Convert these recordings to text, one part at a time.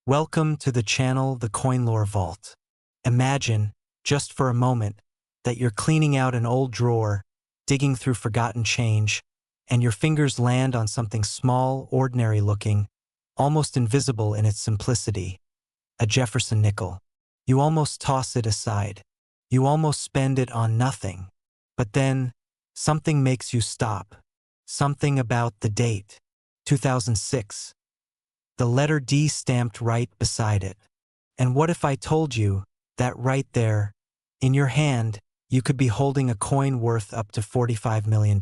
Welcome to the channel, The Coin Lore Vault. Imagine, just for a moment, that you're cleaning out an old drawer, digging through forgotten change, and your fingers land on something small, ordinary-looking, almost invisible in its simplicity. A Jefferson nickel. You almost toss it aside. You almost spend it on nothing. But then, something makes you stop. Something about the date. 2006. The letter D stamped right beside it. And what if I told you that right there, in your hand, you could be holding a coin worth up to $45 million?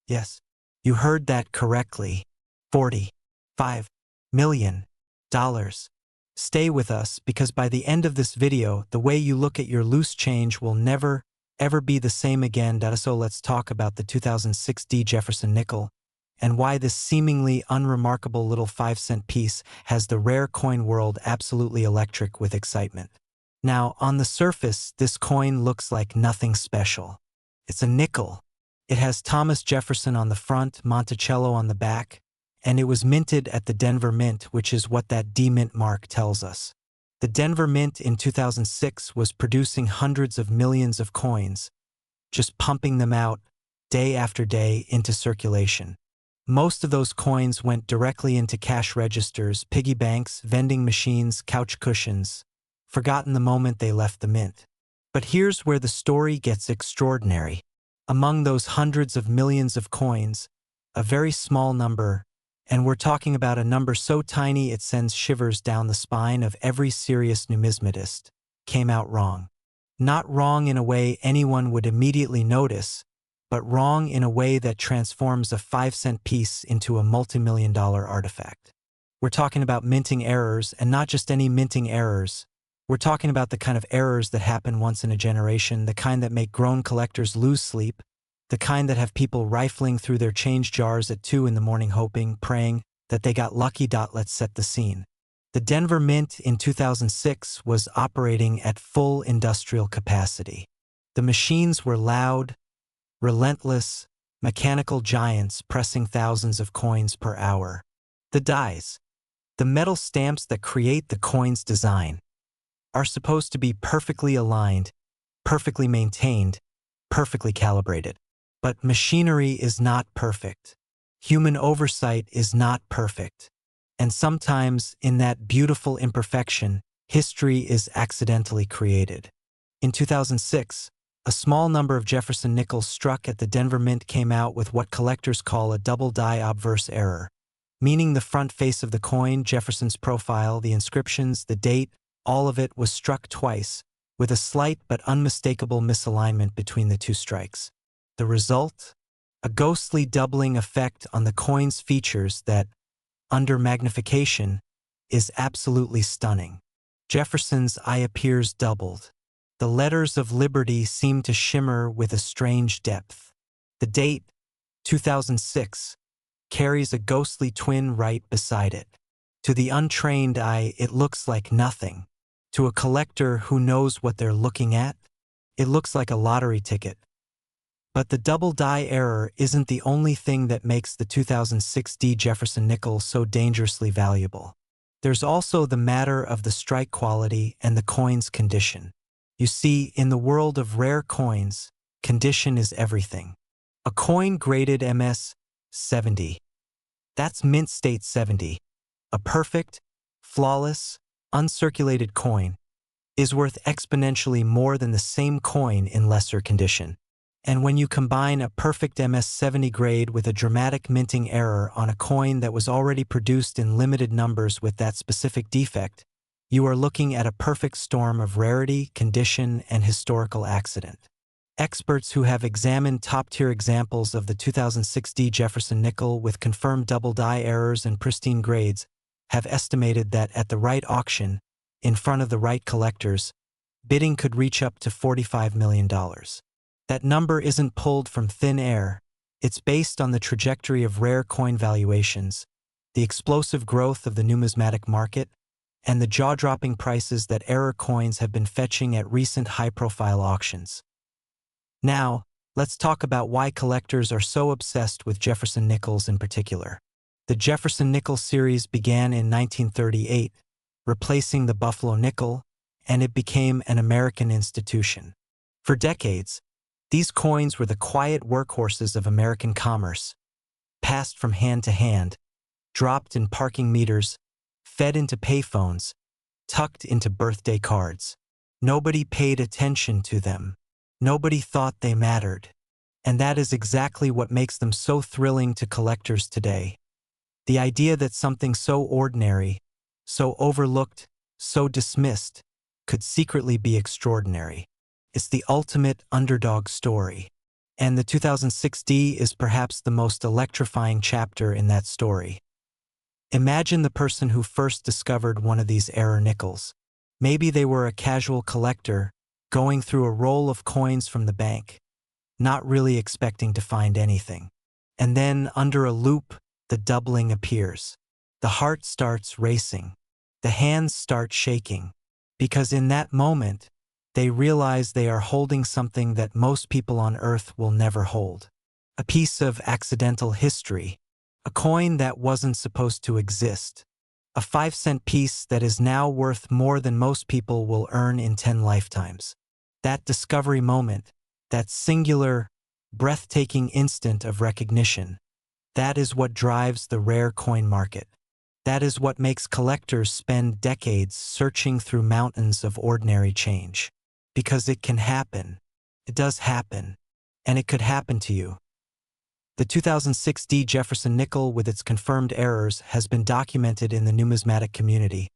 Yes, you heard that correctly. $45 million. Stay with us because by the end of this video, the way you look at your loose change will never, ever be the same again. So let's talk about the 2006 D Jefferson Nickel and why this seemingly unremarkable little 5-cent piece has the rare coin world absolutely electric with excitement. Now, on the surface, this coin looks like nothing special. It's a nickel. It has Thomas Jefferson on the front, Monticello on the back, and it was minted at the Denver Mint, which is what that D Mint mark tells us. The Denver Mint in 2006 was producing hundreds of millions of coins, just pumping them out day after day into circulation. Most of those coins went directly into cash registers, piggy banks, vending machines, couch cushions, forgotten the moment they left the mint. But here's where the story gets extraordinary. Among those hundreds of millions of coins, a very small number, and we're talking about a number so tiny it sends shivers down the spine of every serious numismatist, came out wrong. Not wrong in a way anyone would immediately notice, but wrong in a way that transforms a 5-cent piece into a multi-million-dollar artifact. We're talking about minting errors, and not just any minting errors. We're talking about the kind of errors that happen once in a generation, the kind that make grown collectors lose sleep, the kind that have people rifling through their change jars at 2 in the morning hoping, praying that they got lucky. Let's set the scene. The Denver Mint in 2006 was operating at full industrial capacity. The machines were loud, relentless, mechanical giants pressing thousands of coins per hour. The dies, the metal stamps that create the coin's design, are supposed to be perfectly aligned, perfectly maintained, perfectly calibrated. But machinery is not perfect. Human oversight is not perfect. And sometimes, in that beautiful imperfection, history is accidentally created. In 2006, a small number of Jefferson nickels struck at the Denver Mint came out with what collectors call a double die obverse error, meaning the front face of the coin, Jefferson's profile, the inscriptions, the date, all of it was struck twice, with a slight but unmistakable misalignment between the two strikes. The result? A ghostly doubling effect on the coin's features that, under magnification, is absolutely stunning. Jefferson's eye appears doubled. The letters of liberty seem to shimmer with a strange depth. The date, 2006, carries a ghostly twin right beside it. To the untrained eye, it looks like nothing. To a collector who knows what they're looking at, it looks like a lottery ticket. But the double die error isn't the only thing that makes the 2006 D Jefferson Nickel so dangerously valuable. There's also the matter of the strike quality and the coin's condition. You see, in the world of rare coins, condition is everything. A coin graded MS 70. That's mint state 70. A perfect, flawless, uncirculated coin is worth exponentially more than the same coin in lesser condition. And when you combine a perfect MS-70 grade with a dramatic minting error on a coin that was already produced in limited numbers with that specific defect, you are looking at a perfect storm of rarity, condition, and historical accident. Experts who have examined top-tier examples of the 2006 D Jefferson Nickel with confirmed double die errors and pristine grades have estimated that at the right auction, in front of the right collectors, bidding could reach up to $45 million. That number isn't pulled from thin air. It's based on the trajectory of rare coin valuations, the explosive growth of the numismatic market, and the jaw-dropping prices that error coins have been fetching at recent high-profile auctions. Now, let's talk about why collectors are so obsessed with Jefferson nickels in particular. The Jefferson Nickel series began in 1938, replacing the Buffalo nickel, and it became an American institution. For decades, these coins were the quiet workhorses of American commerce, passed from hand to hand, dropped in parking meters, fed into payphones, tucked into birthday cards. Nobody paid attention to them. Nobody thought they mattered. And that is exactly what makes them so thrilling to collectors today. The idea that something so ordinary, so overlooked, so dismissed, could secretly be extraordinary. It's the ultimate underdog story. And the 2006 D is perhaps the most electrifying chapter in that story. Imagine the person who first discovered one of these error nickels. Maybe they were a casual collector, going through a roll of coins from the bank, not really expecting to find anything. And then, under a loop, the doubling appears. The heart starts racing. The hands start shaking. Because in that moment, they realize they are holding something that most people on Earth will never hold. A piece of accidental history. A coin that wasn't supposed to exist. A 5-cent piece that is now worth more than most people will earn in 10 lifetimes. That discovery moment, that singular, breathtaking instant of recognition, that is what drives the rare coin market. That is what makes collectors spend decades searching through mountains of ordinary change. Because it can happen. It does happen. And it could happen to you. The 2006 D Jefferson Nickel, with its confirmed errors, has been documented in the numismatic community,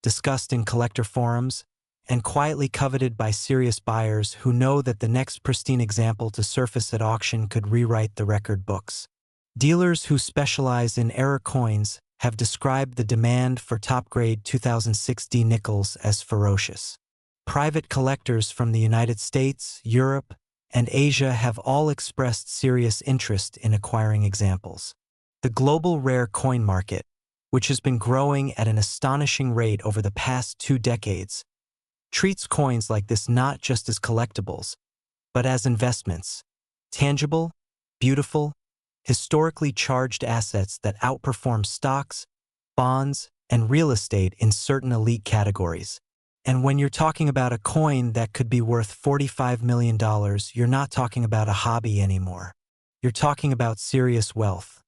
discussed in collector forums, and quietly coveted by serious buyers who know that the next pristine example to surface at auction could rewrite the record books. Dealers who specialize in error coins have described the demand for top-grade 2006 D nickels as ferocious. Private collectors from the United States, Europe, and Asia have all expressed serious interest in acquiring examples. The global rare coin market, which has been growing at an astonishing rate over the past 2 decades, treats coins like this not just as collectibles, but as investments. Tangible, beautiful, historically charged assets that outperform stocks, bonds, and real estate in certain elite categories. And when you're talking about a coin that could be worth $45 million, you're not talking about a hobby anymore. You're talking about serious wealth.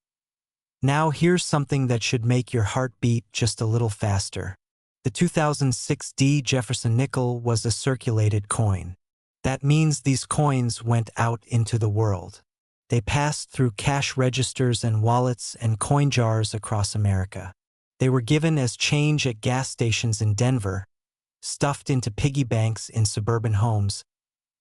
Now here's something that should make your heart beat just a little faster. The 2006 D Jefferson Nickel was a circulated coin. That means these coins went out into the world. They passed through cash registers and wallets and coin jars across America. They were given as change at gas stations in Denver, stuffed into piggy banks in suburban homes,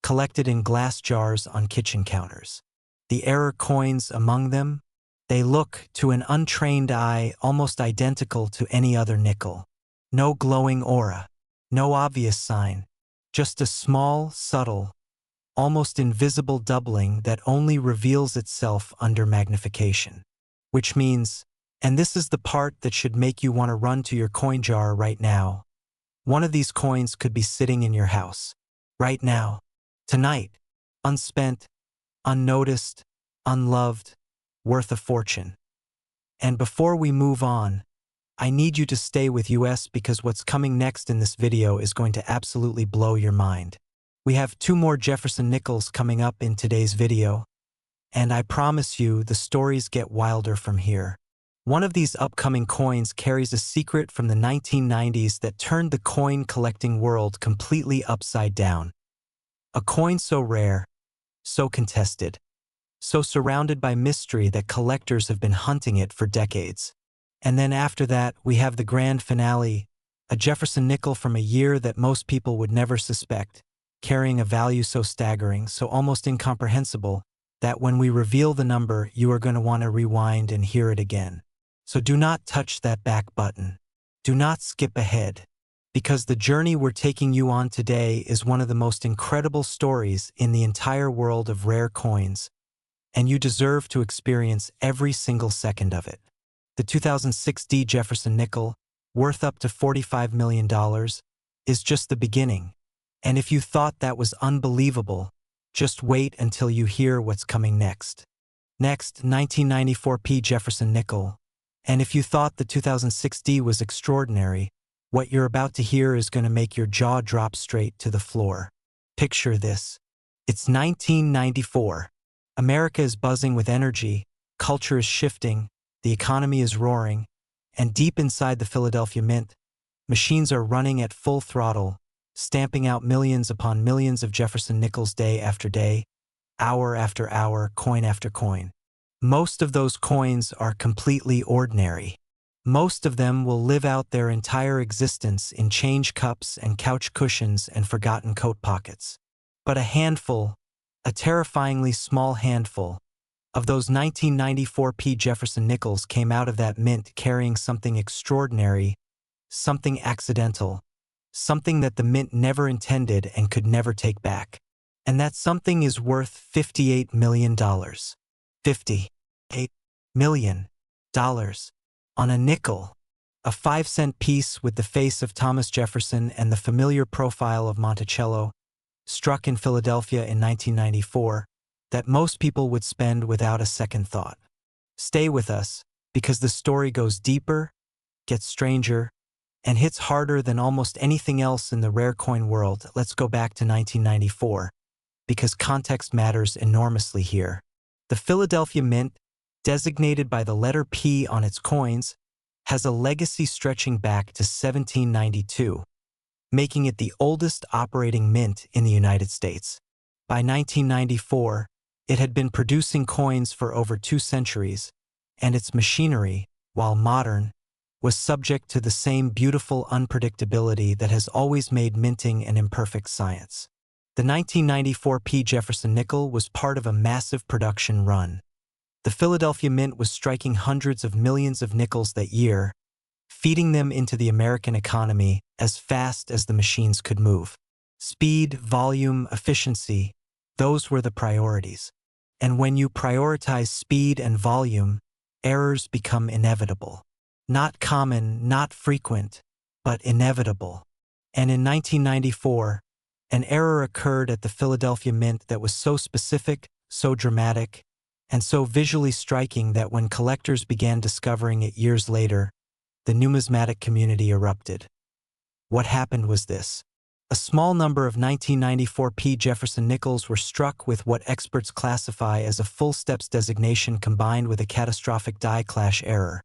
collected in glass jars on kitchen counters. The error coins among them, they look, to an untrained eye, almost identical to any other nickel. No glowing aura, no obvious sign, just a small, subtle, almost invisible doubling that only reveals itself under magnification. Which means, and this is the part that should make you want to run to your coin jar right now, one of these coins could be sitting in your house, right now, tonight, unspent, unnoticed, unloved, worth a fortune. And before we move on, I need you to stay with us because what's coming next in this video is going to absolutely blow your mind. We have 2 more Jefferson Nickels coming up in today's video, and I promise you the stories get wilder from here. One of these upcoming coins carries a secret from the 1990s that turned the coin collecting world completely upside down. A coin so rare, so contested, so surrounded by mystery that collectors have been hunting it for decades. And then after that, we have the grand finale, a Jefferson Nickel from a year that most people would never suspect, carrying a value so staggering, so almost incomprehensible, that when we reveal the number, you are going to want to rewind and hear it again. So do not touch that back button. Do not skip ahead, because the journey we're taking you on today is one of the most incredible stories in the entire world of rare coins, and you deserve to experience every single second of it. The 2006 D Jefferson Nickel, worth up to $45 million, is just the beginning. And if you thought that was unbelievable, just wait until you hear what's coming next. Next, 1994 P Jefferson Nickel. And if you thought the 2006 D was extraordinary, What you're about to hear is going to make your jaw drop straight to the floor. Picture this. It's 1994. America is buzzing with energy, culture is shifting, the economy is roaring, and deep inside the Philadelphia Mint, machines are running at full throttle, stamping out millions upon millions of Jefferson Nickels day after day, hour after hour, coin after coin. Most of those coins are completely ordinary. Most of them will live out their entire existence in change cups and couch cushions and forgotten coat pockets. But a handful, a terrifyingly small handful, of those 1994 P Jefferson Nickels came out of that mint carrying something extraordinary, something accidental, something that the mint never intended and could never take back. And that something is worth $58 million. $58 million. On a nickel, a 5-cent piece with the face of Thomas Jefferson and the familiar profile of Monticello, struck in Philadelphia in 1994, that most people would spend without a second thought. Stay with us, because the story goes deeper, gets stranger, and hits harder than almost anything else in the rare coin world. Let's go back to 1994, because context matters enormously here. The Philadelphia Mint, designated by the letter P on its coins, has a legacy stretching back to 1792, making it the oldest operating mint in the United States. By 1994, it had been producing coins for over 2 centuries, and its machinery, while modern, was subject to the same beautiful unpredictability that has always made minting an imperfect science. The 1994 P Jefferson Nickel was part of a massive production run. The Philadelphia Mint was striking hundreds of millions of nickels that year, feeding them into the American economy as fast as the machines could move. Speed, volume, efficiency, those were the priorities. And when you prioritize speed and volume, errors become inevitable. Not common, not frequent, but inevitable. And in 1994, an error occurred at the Philadelphia Mint that was so specific, so dramatic, and so visually striking that when collectors began discovering it years later, the numismatic community erupted. What happened was this. A small number of 1994 P Jefferson Nickels were struck with what experts classify as a full steps designation combined with a catastrophic die clash error.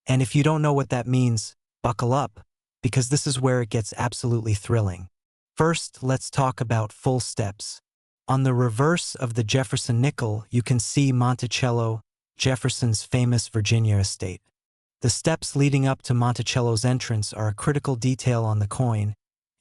And if you don't know what that means, buckle up, because this is where it gets absolutely thrilling. First, let's talk about full steps. On the reverse of the Jefferson Nickel, you can see Monticello, Jefferson's famous Virginia estate. The steps leading up to Monticello's entrance are a critical detail on the coin,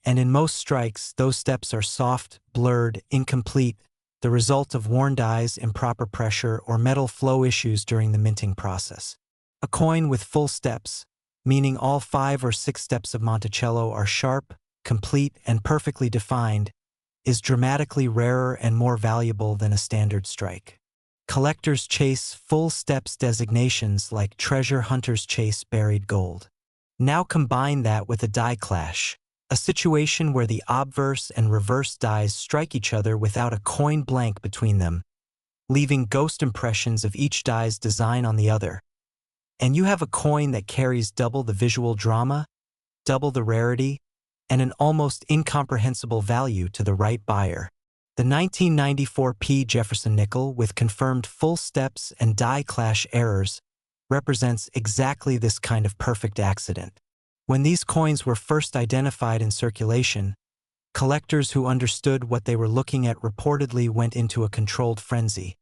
and in most strikes, those steps are soft, blurred, incomplete, the result of worn dies, improper pressure, or metal flow issues during the minting process. A coin with full steps, meaning all 5 or 6 steps of Monticello are sharp, complete, and perfectly defined, is dramatically rarer and more valuable than a standard strike. Collectors chase full steps designations like treasure hunters chase buried gold. Now combine that with a die clash, a situation where the obverse and reverse dies strike each other without a coin blank between them, leaving ghost impressions of each die's design on the other. And you have a coin that carries double the visual drama, double the rarity, and an almost incomprehensible value to the right buyer. The 1994 P Jefferson Nickel, with confirmed full steps and die clash errors, represents exactly this kind of perfect accident. When these coins were first identified in circulation, collectors who understood what they were looking at reportedly went into a controlled frenzy,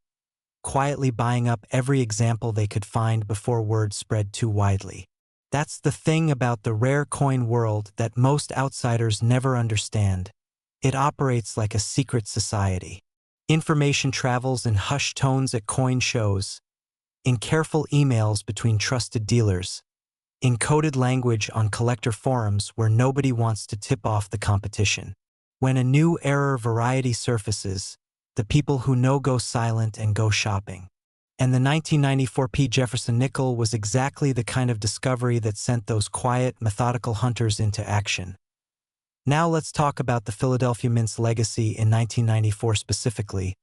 quietly buying up every example they could find before word spread too widely. That's the thing about the rare coin world that most outsiders never understand. It operates like a secret society. Information travels in hushed tones at coin shows, in careful emails between trusted dealers, in coded language on collector forums where nobody wants to tip off the competition. When a new error variety surfaces, the people who know go silent and go shopping. And the 1994 P Jefferson Nickel was exactly the kind of discovery that sent those quiet, methodical hunters into action. Now let's talk about the Philadelphia Mint's legacy in 1994 specifically,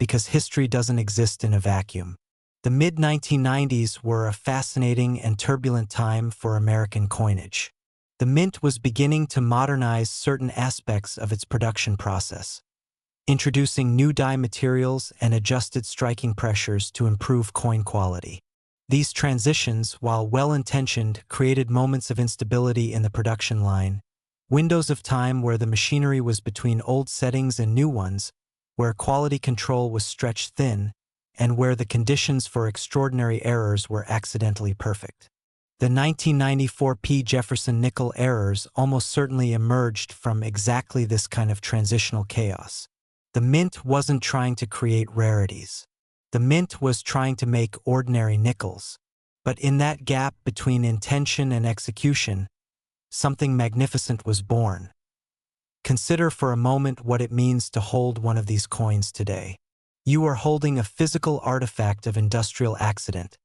because history doesn't exist in a vacuum. The mid-1990s were a fascinating and turbulent time for American coinage. The mint was beginning to modernize certain aspects of its production process, introducing new dye materials and adjusted striking pressures to improve coin quality. These transitions, while well-intentioned, created moments of instability in the production line, windows of time where the machinery was between old settings and new ones, where quality control was stretched thin, and where the conditions for extraordinary errors were accidentally perfect. The 1994 P Jefferson Nickel errors almost certainly emerged from exactly this kind of transitional chaos. The mint wasn't trying to create rarities. The mint was trying to make ordinary nickels. But in that gap between intention and execution, something magnificent was born. Consider for a moment what it means to hold one of these coins today. You are holding a physical artifact of industrial accident,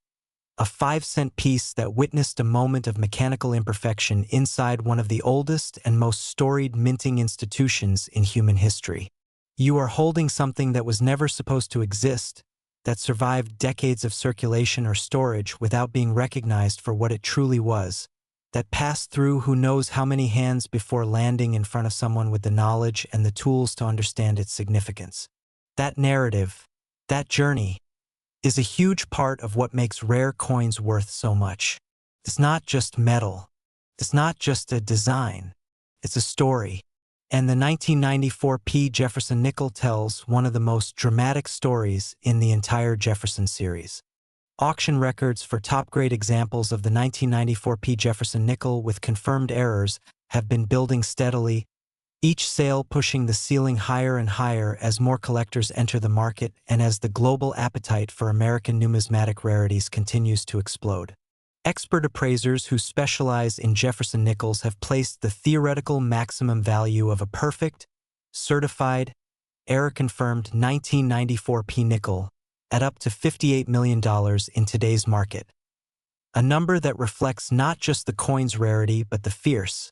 a 5-cent piece that witnessed a moment of mechanical imperfection inside one of the oldest and most storied minting institutions in human history. You are holding something that was never supposed to exist, that survived decades of circulation or storage without being recognized for what it truly was, that passed through who knows how many hands before landing in front of someone with the knowledge and the tools to understand its significance. That narrative, that journey, is a huge part of what makes rare coins worth so much. It's not just metal. It's not just a design. It's a story. And the 1994 P Jefferson Nickel tells one of the most dramatic stories in the entire Jefferson series. Auction records for top-grade examples of the 1994 P Jefferson Nickel with confirmed errors have been building steadily, each sale pushing the ceiling higher and higher as more collectors enter the market and as the global appetite for American numismatic rarities continues to explode. Expert appraisers who specialize in Jefferson Nickels have placed the theoretical maximum value of a perfect, certified, error-confirmed 1994 P nickel at up to $58 million in today's market. A number that reflects not just the coin's rarity but the fierce,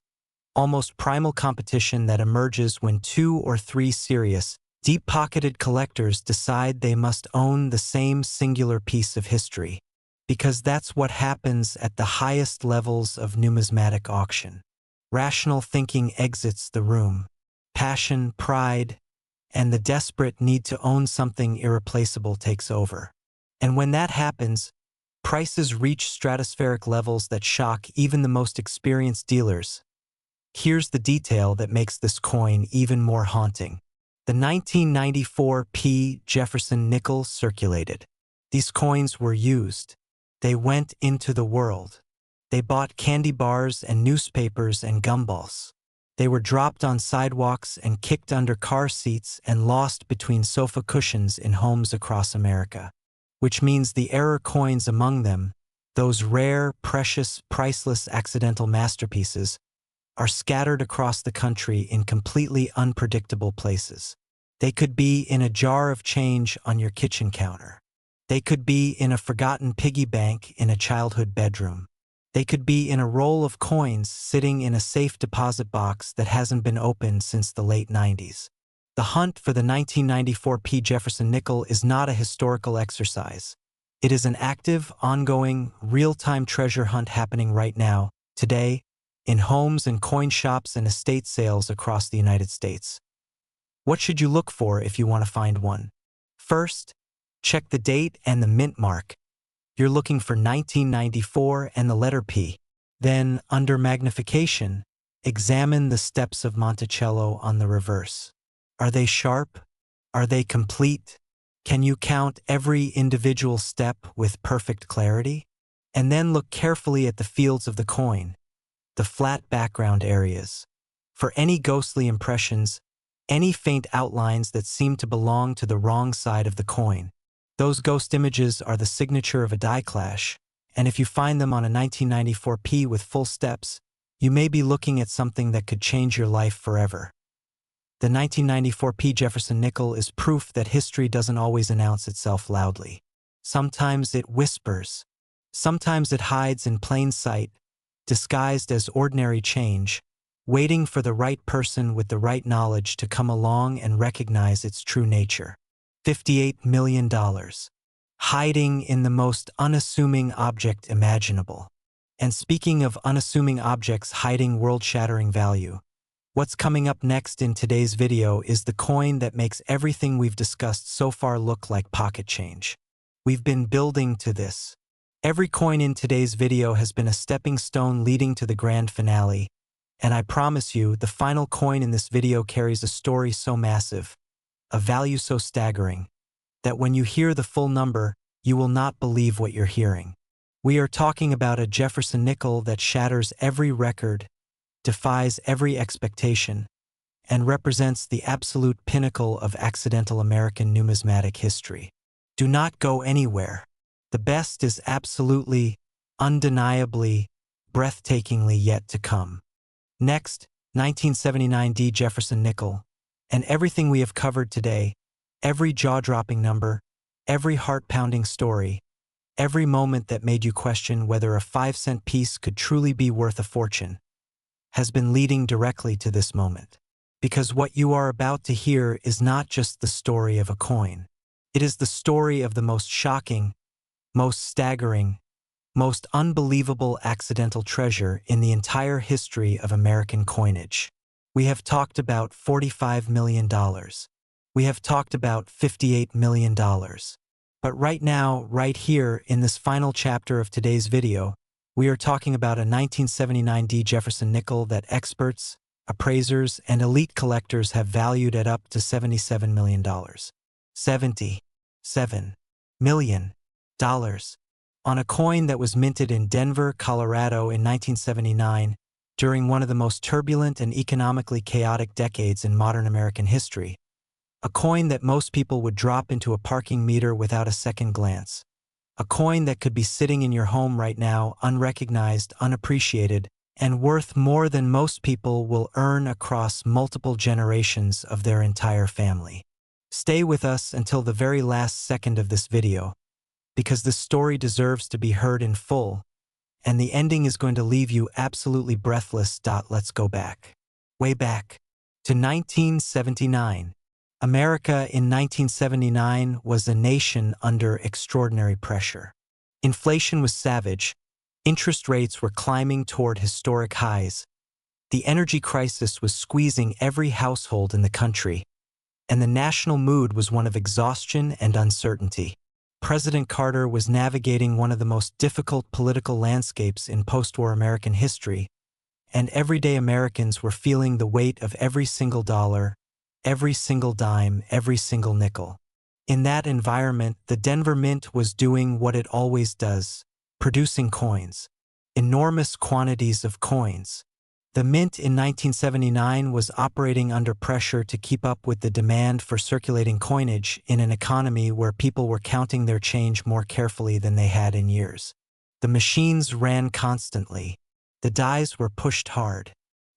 almost primal competition that emerges when 2 or 3 serious, deep-pocketed collectors decide they must own the same singular piece of history. Because that's what happens at the highest levels of numismatic auction. Rational thinking exits the room. Passion, pride, and the desperate need to own something irreplaceable takes over. And when that happens, prices reach stratospheric levels that shock even the most experienced dealers. Here's the detail that makes this coin even more haunting. The 1994 P Jefferson Nickel circulated. These coins were used. They went into the world. They bought candy bars and newspapers and gumballs. They were dropped on sidewalks and kicked under car seats and lost between sofa cushions in homes across America. Which means the error coins among them, those rare, precious, priceless accidental masterpieces, are scattered across the country in completely unpredictable places. They could be in a jar of change on your kitchen counter. They could be in a forgotten piggy bank in a childhood bedroom. They could be in a roll of coins sitting in a safe deposit box that hasn't been opened since the late 90s. The hunt for the 1994 P Jefferson Nickel is not a historical exercise. It is an active, ongoing, real-time treasure hunt happening right now, today, in homes and coin shops and estate sales across the United States. What should you look for if you want to find one? First, check the date and the mint mark. You're looking for 1994 and the letter P. Then, under magnification, examine the steps of Monticello on the reverse. Are they sharp? Are they complete? Can you count every individual step with perfect clarity? And then look carefully at the fields of the coin, the flat background areas. For any ghostly impressions, any faint outlines that seem to belong to the wrong side of the coin. Those ghost images are the signature of a die clash, and if you find them on a 1994 P with full steps, you may be looking at something that could change your life forever. The 1994 P Jefferson Nickel is proof that history doesn't always announce itself loudly. Sometimes it whispers. Sometimes it hides in plain sight, disguised as ordinary change, waiting for the right person with the right knowledge to come along and recognize its true nature. $58 million, hiding in the most unassuming object imaginable. And speaking of unassuming objects hiding world-shattering value, what's coming up next in today's video is the coin that makes everything we've discussed so far look like pocket change. We've been building to this. Every coin in today's video has been a stepping stone leading to the grand finale, and I promise you, the final coin in this video carries a story so massive, a value so staggering, that when you hear the full number, you will not believe what you're hearing. We are talking about a Jefferson Nickel that shatters every record, defies every expectation, and represents the absolute pinnacle of accidental American numismatic history. Do not go anywhere. The best is absolutely, undeniably, breathtakingly yet to come. Next, 1979 D Jefferson Nickel, and everything we have covered today, every jaw-dropping number, every heart-pounding story, every moment that made you question whether a 5-cent piece could truly be worth a fortune, has been leading directly to this moment. Because what you are about to hear is not just the story of a coin. It is the story of the most shocking, most staggering, most unbelievable accidental treasure in the entire history of American coinage. We have talked about $45 million. We have talked about $58 million. But right now, right here, in this final chapter of today's video, we are talking about a 1979 D Jefferson Nickel that experts, appraisers, and elite collectors have valued at up to $77 million. $77 million. On a coin that was minted in Denver, Colorado in 1979, during one of the most turbulent and economically chaotic decades in modern American history. A coin that most people would drop into a parking meter without a second glance. A coin that could be sitting in your home right now, unrecognized, unappreciated, and worth more than most people will earn across multiple generations of their entire family. Stay with us until the very last second of this video, because this story deserves to be heard in full, and the ending is going to leave you absolutely breathless. Let's go back. Way back to 1979. America in 1979 was a nation under extraordinary pressure. Inflation was savage, interest rates were climbing toward historic highs, the energy crisis was squeezing every household in the country, and the national mood was one of exhaustion and uncertainty. President Carter was navigating one of the most difficult political landscapes in post-war American history, and everyday Americans were feeling the weight of every single dollar, every single dime, every single nickel. In that environment, the Denver Mint was doing what it always does, producing coins. Enormous quantities of coins. The Mint in 1979 was operating under pressure to keep up with the demand for circulating coinage in an economy where people were counting their change more carefully than they had in years. The machines ran constantly. The dies were pushed hard.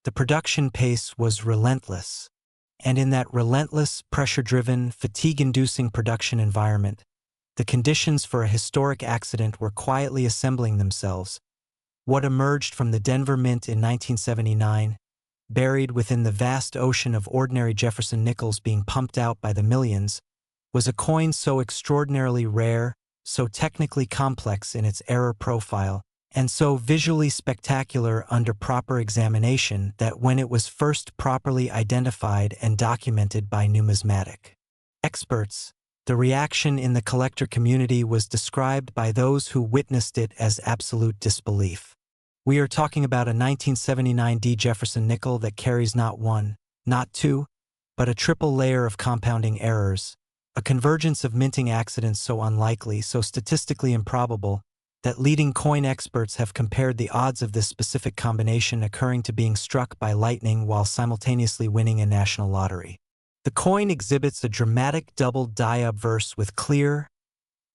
The production pace was relentless. And in that relentless, pressure-driven, fatigue-inducing production environment, the conditions for a historic accident were quietly assembling themselves. What emerged from the Denver Mint in 1979, buried within the vast ocean of ordinary Jefferson Nickels being pumped out by the millions, was a coin so extraordinarily rare, so technically complex in its error profile, and so visually spectacular under proper examination that when it was first properly identified and documented by numismatic experts, the reaction in the collector community was described by those who witnessed it as absolute disbelief. We are talking about a 1979 D Jefferson Nickel that carries not one, not two, but a triple layer of compounding errors, a convergence of minting accidents so unlikely, so statistically improbable, that leading coin experts have compared the odds of this specific combination occurring to being struck by lightning while simultaneously winning a national lottery. The coin exhibits a dramatic double die obverse with clear,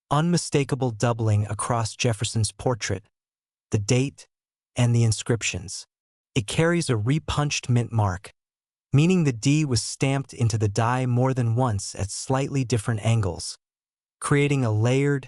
unmistakable doubling across Jefferson's portrait, the date, and the inscriptions. It carries a repunched mint mark, meaning the D was stamped into the die more than once at slightly different angles, creating a layered,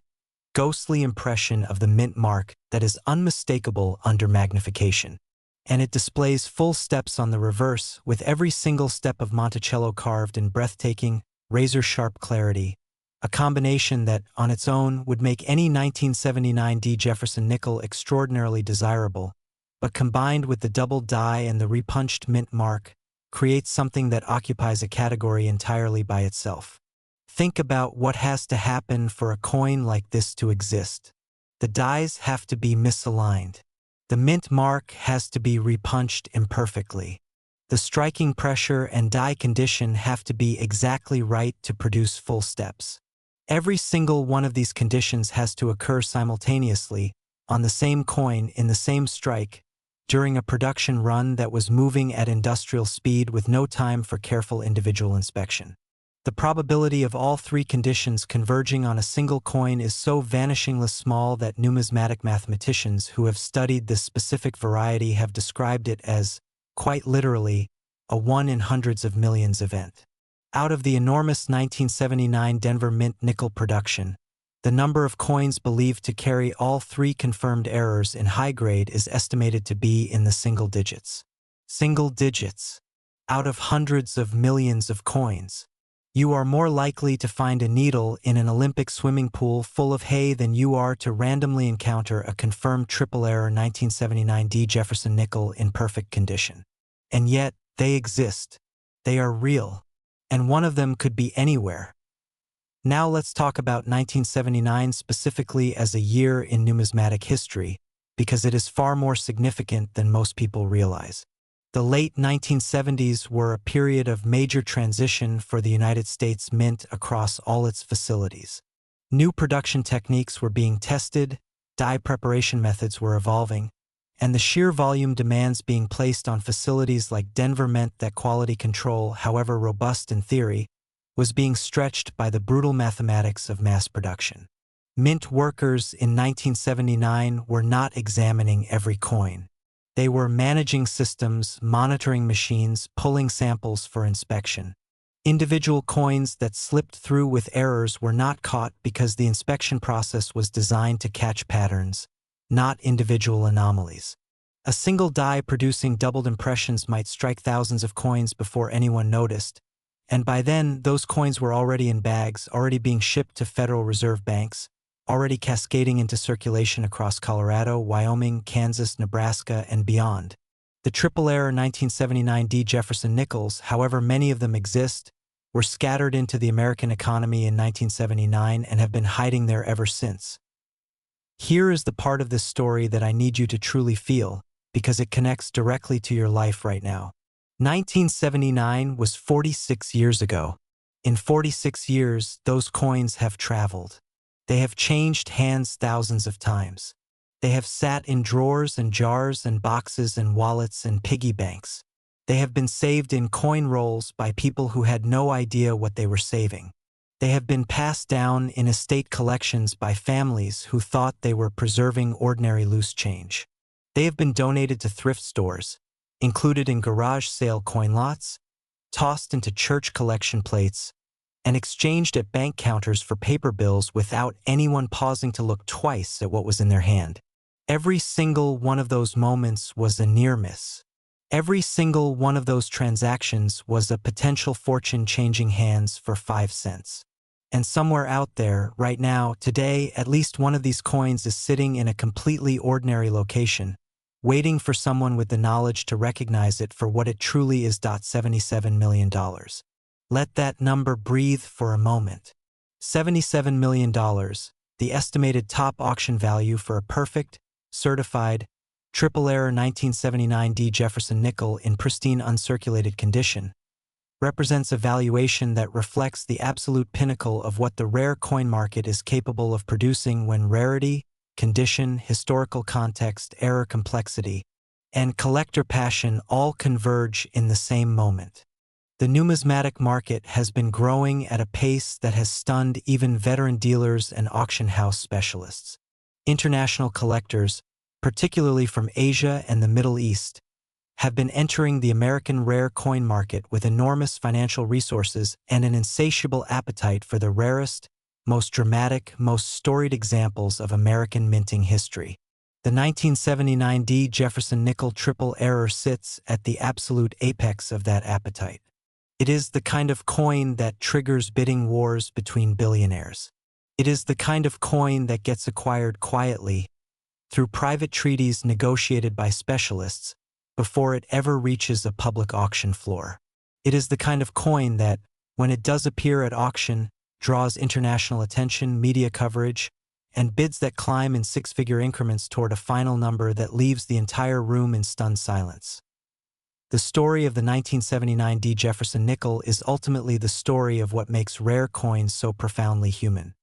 ghostly impression of the mint mark that is unmistakable under magnification. And it displays full steps on the reverse, with every single step of Monticello carved in breathtaking, razor-sharp clarity, a combination that, on its own, would make any 1979 D Jefferson Nickel extraordinarily desirable, but combined with the double die and the repunched mint mark, creates something that occupies a category entirely by itself. Think about what has to happen for a coin like this to exist. The dies have to be misaligned. The mint mark has to be repunched imperfectly. The striking pressure and die condition have to be exactly right to produce full steps. Every single one of these conditions has to occur simultaneously, on the same coin in the same strike, during a production run that was moving at industrial speed with no time for careful individual inspection. The probability of all three conditions converging on a single coin is so vanishingly small that numismatic mathematicians who have studied this specific variety have described it as, quite literally, a 1 in hundreds of millions event. Out of the enormous 1979 Denver Mint nickel production, the number of coins believed to carry all three confirmed errors in high grade is estimated to be in the single digits. Single digits. Out of hundreds of millions of coins. You are more likely to find a needle in an Olympic swimming pool full of hay than you are to randomly encounter a confirmed triple error 1979 D Jefferson Nickel in perfect condition. And yet, they exist. They are real. And one of them could be anywhere. Now let's talk about 1979 specifically as a year in numismatic history, because it is far more significant than most people realize. The late 1970s were a period of major transition for the United States Mint across all its facilities. New production techniques were being tested, die preparation methods were evolving, and the sheer volume demands being placed on facilities like Denver meant that quality control, however robust in theory, was being stretched by the brutal mathematics of mass production. Mint workers in 1979 were not examining every coin. They were managing systems, monitoring machines, pulling samples for inspection. Individual coins that slipped through with errors were not caught because the inspection process was designed to catch patterns, not individual anomalies. A single die producing doubled impressions might strike thousands of coins before anyone noticed, and by then those coins were already in bags, already being shipped to Federal Reserve banks, already cascading into circulation across Colorado, Wyoming, Kansas, Nebraska, and beyond. The triple error 1979 D Jefferson Nickels, however many of them exist, were scattered into the American economy in 1979 and have been hiding there ever since. Here is the part of this story that I need you to truly feel, because it connects directly to your life right now. 1979 was 46 years ago. In 46 years, those coins have traveled. They have changed hands thousands of times. They have sat in drawers and jars and boxes and wallets and piggy banks. They have been saved in coin rolls by people who had no idea what they were saving. They have been passed down in estate collections by families who thought they were preserving ordinary loose change. They have been donated to thrift stores, included in garage sale coin lots, tossed into church collection plates, and exchanged at bank counters for paper bills without anyone pausing to look twice at what was in their hand. Every single one of those moments was a near miss. Every single one of those transactions was a potential fortune changing hands for 5 cents. And somewhere out there, right now, today, at least one of these coins is sitting in a completely ordinary location, waiting for someone with the knowledge to recognize it for what it truly is. $77 million. Let that number breathe for a moment. $77 million, the estimated top auction value for a perfect, certified, triple error 1979 D Jefferson Nickel in pristine uncirculated condition, represents a valuation that reflects the absolute pinnacle of what the rare coin market is capable of producing when rarity, condition, historical context, error complexity, and collector passion all converge in the same moment. The numismatic market has been growing at a pace that has stunned even veteran dealers and auction house specialists. International collectors, particularly from Asia and the Middle East, have been entering the American rare coin market with enormous financial resources and an insatiable appetite for the rarest, most dramatic, most storied examples of American minting history. The 1979 D Jefferson Nickel triple error sits at the absolute apex of that appetite. It is the kind of coin that triggers bidding wars between billionaires. It is the kind of coin that gets acquired quietly, through private treaties negotiated by specialists, before it ever reaches a public auction floor. It is the kind of coin that, when it does appear at auction, draws international attention, media coverage, and bids that climb in six-figure increments toward a final number that leaves the entire room in stunned silence. The story of the 1979 D Jefferson Nickel is ultimately the story of what makes rare coins so profoundly human.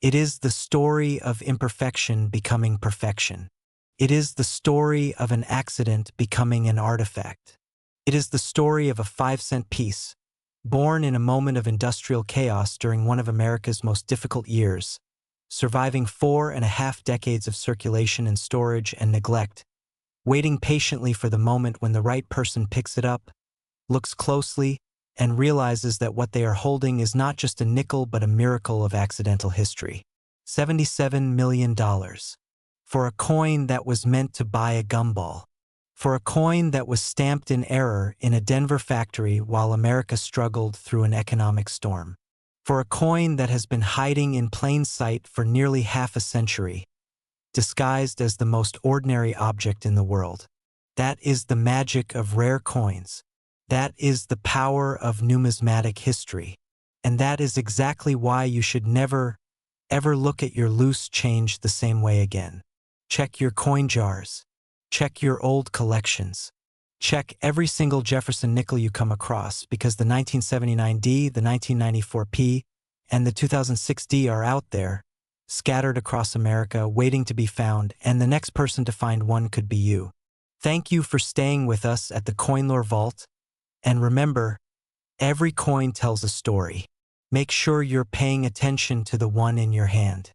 It is the story of imperfection becoming perfection. It is the story of an accident becoming an artifact. It is the story of a 5-cent piece, born in a moment of industrial chaos during one of America's most difficult years, surviving 4.5 decades of circulation and storage and neglect, waiting patiently for the moment when the right person picks it up, looks closely, and realizes that what they are holding is not just a nickel but a miracle of accidental history. $77 million. For a coin that was meant to buy a gumball. For a coin that was stamped in error in a Denver factory while America struggled through an economic storm. For a coin that has been hiding in plain sight for nearly half a century, disguised as the most ordinary object in the world. That is the magic of rare coins. That is the power of numismatic history. And that is exactly why you should never, ever look at your loose change the same way again. Check your coin jars. Check your old collections. Check every single Jefferson nickel you come across, because the 1979 D, the 1994 P, and the 2006 D are out there, scattered across America, waiting to be found, and the next person to find one could be you. Thank you for staying with us at the CoinLore Vault, and remember, every coin tells a story. Make sure you're paying attention to the one in your hand.